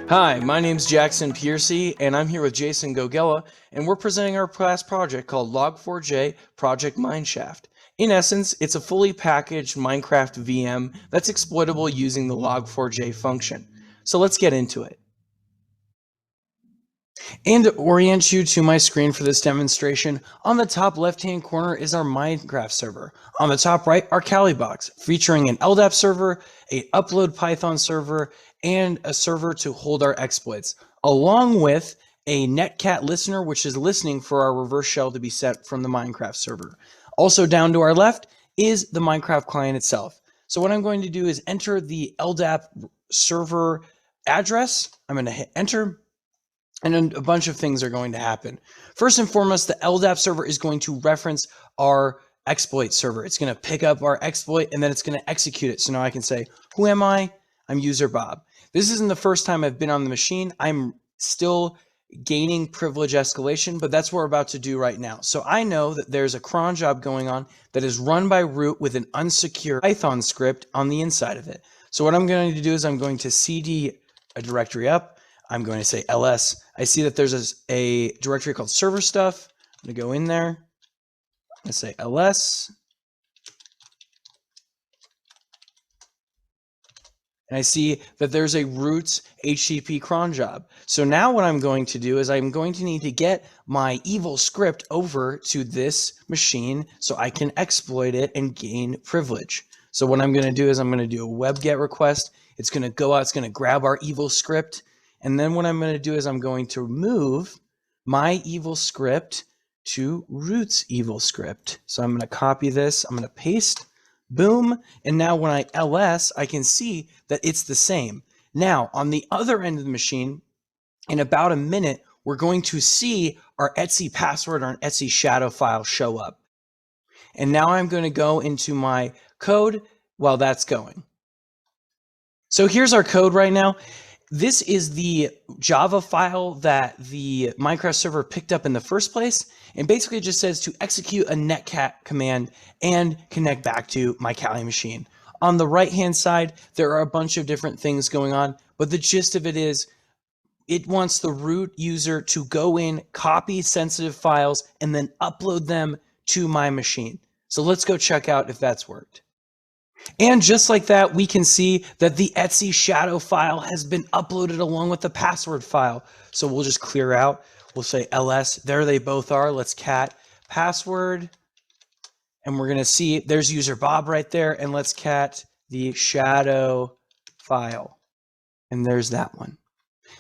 Hi, my name's Jackson Piercy, and I'm here with Jason Gogella, and we're presenting our class project called log4j Project Mineshaft. In essence, it's a fully packaged Minecraft VM that's exploitable using the log4j function. So let's get into it. And to orient you to my screen for this demonstration, on the top left-hand corner is our Minecraft server. On the top right, our Kali box, featuring an LDAP server, a upload Python server, and a server to hold our exploits, along with a netcat listener, which is listening for our reverse shell to be sent from the Minecraft server. Also down to our left is the Minecraft client itself. So what I'm going to do is enter the LDAP server address. I'm going to hit enter. And then a bunch of things are going to happen. First and foremost, the LDAP server is going to reference our exploit server. It's going to pick up our exploit and then it's going to execute it. So now I can say, who am I? I'm user Bob. This isn't the first time I've been on the machine. I'm still gaining privilege escalation, but that's what we're about to do right now. So I know that there's a cron job going on that is run by root with an unsecured Python script on the inside of it. So what I'm going to do is I'm going to cd a directory up. I'm going to say ls. I see that there's a directory called server stuff. I'm going to go in there. I'm going to say ls. And I see that there's a root HTTP cron job. So now what I'm going to do is I'm going to need to get my evil script over to this machine so I can exploit it and gain privilege. So what I'm going to do is I'm going to do a web get request. It's going to go out. It's going to grab our evil script. And then what I'm going to do is I'm going to move my evil script to root's evil script. So I'm going to copy this. I'm going to paste. Boom. And now when I ls, I can see that it's the same. Now, on the other end of the machine, in about a minute, we're going to see our Etsy password or an Etsy shadow file show up. And now I'm going to go into my code while that's going. So here's our code right now. This is the Java file that the Minecraft server picked up in the first place, and basically it just says to execute a netcat command and connect back to my Kali machine. On the right-hand side, there are a bunch of different things going on, but the gist of it is it wants the root user to go in, copy sensitive files, and then upload them to my machine. So let's go check out if that's worked. And just like that, we can see that the Etsy shadow file has been uploaded along with the password file. So we'll just clear out. We'll say ls. There they both are. Let's cat password. And we're going to see there's user Bob right there. And let's cat the shadow file. And there's that one.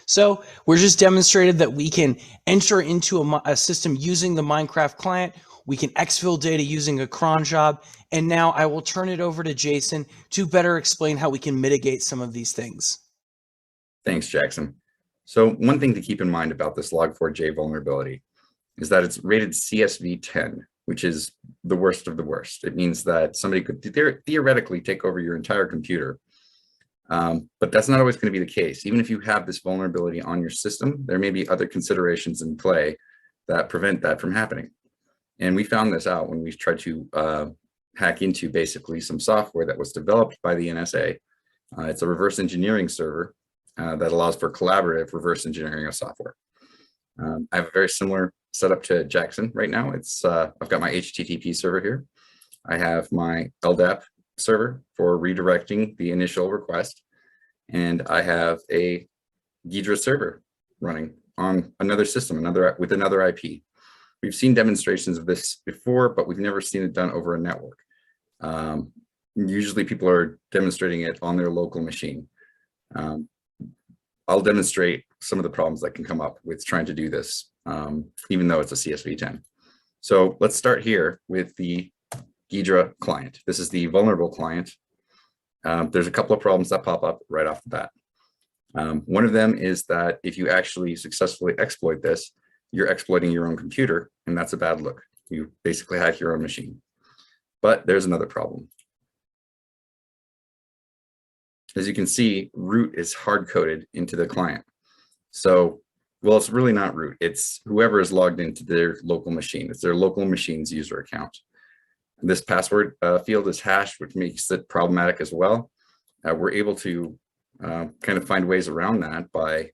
So we're just demonstrated that we can enter into a system using the Minecraft client. We can exfil data using a cron job. And now I will turn it over to Jason to better explain how we can mitigate some of these things. Thanks, Jackson. So one thing to keep in mind about this log4j vulnerability is that it's rated CSV 10, which is the worst of the worst. It means that somebody could theoretically take over your entire computer. But that's not always going to be the case. Even if you have this vulnerability on your system, there may be other considerations in play that prevent that from happening. And we found this out when we tried to hack into basically some software that was developed by the NSA. It's a reverse engineering server that allows for collaborative reverse engineering of software. I have a very similar setup to Jackson right now. I've got my HTTP server here. I have my LDAP server for redirecting the initial request. And I have a Gydra server running on another system, with another IP. We've seen demonstrations of this before, but we've never seen it done over a network. Usually people are demonstrating it on their local machine. I'll demonstrate some of the problems that can come up with trying to do this, even though it's a CSV 10. So let's start here with the Gydra client. This is the vulnerable client. There's a couple of problems that pop up right off the bat. One of them is that if you actually successfully exploit this, you're exploiting your own computer, and that's a bad look. You basically hack your own machine. But there's another problem. As you can see, root is hard-coded into the client. So, well, it's really not root. It's whoever is logged into their local machine. It's their local machine's user account. This password field is hashed, which makes it problematic as well. We're able to kind of find ways around that by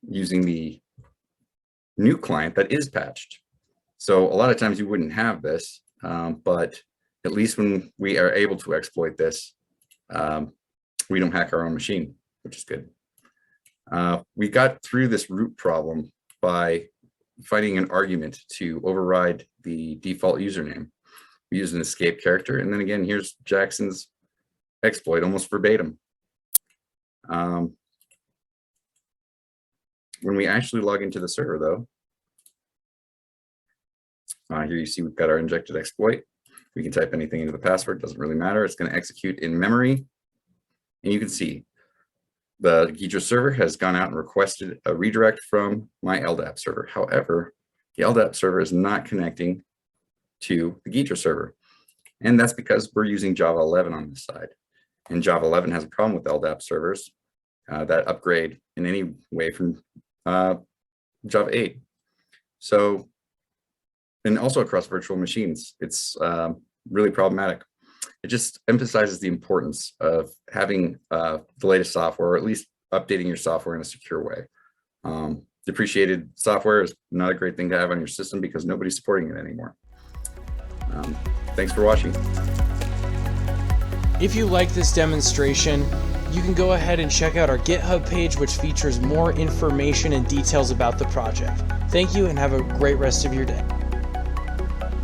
using the new client that is patched. So a lot of times you wouldn't have this, but at least when we are able to exploit this, we don't hack our own machine, which is good. We got through this root problem by finding an argument to override the default username. We use an escape character, and then again, here's Jackson's exploit almost verbatim. When we actually log into the server, though, here you see we've got our injected exploit. We can type anything into the password, doesn't really matter. It's going to execute in memory. And you can see the Gydra server has gone out and requested a redirect from my LDAP server. However, the LDAP server is not connecting to the Gydra server. And that's because we're using Java 11 on this side. And Java 11 has a problem with LDAP servers that upgrade in any way from Java 8. So, and also across virtual machines, it's really problematic. It just emphasizes the importance of having the latest software, or at least updating your software in a secure way. Depreciated software is not a great thing to have on your system because nobody's supporting it anymore. Thanks for watching. If you like this demonstration, you can go ahead and check out our GitHub page, which features more information and details about the project. Thank you and have a great rest of your day.